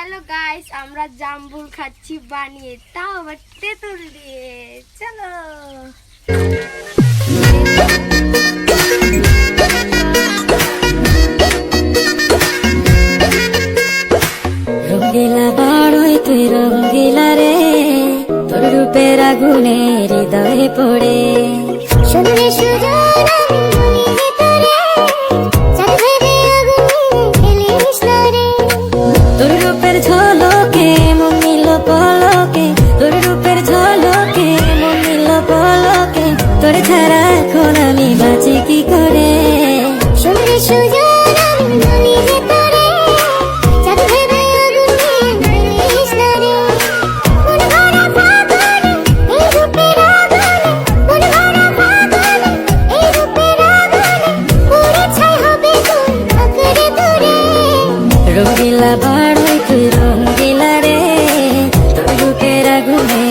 Hello guys, আমরা জামরুল খাচ্ছি বানিয়ে, তাও আবার তেঁতুল দিয়ে। চলো রঙ্গিলা বাড়ই তুই রঙ্গিলা রে, তোর রূপের আগুনে হৃদয়ে পড়ে সোনারে সুজন আমি ভিতরে চাঁদ ভেবে আগুনে ফেলিস না রে। তোর রূপের ঝলকে মন নিল পলকে, তোর রূপের ঝলকে মন নিল পলকে, তোর ছাড়া এখন আমি বাঁচি কি করে। সোনারে সুজন আমি ভিতরে চাঁদ ভেবে আগুনে ফেলিস না রে। মন ভরা ফাগুনে এই রূপের আগুনে, মন ভরা ফাগুনে এই রূপের আগুনে পুরে ছাই হবে তুই আঁকড়ে ধরে। রঙ্গিলা বাড়ই তুই রঙ্গিলা রে, তোর রূপের আগুনে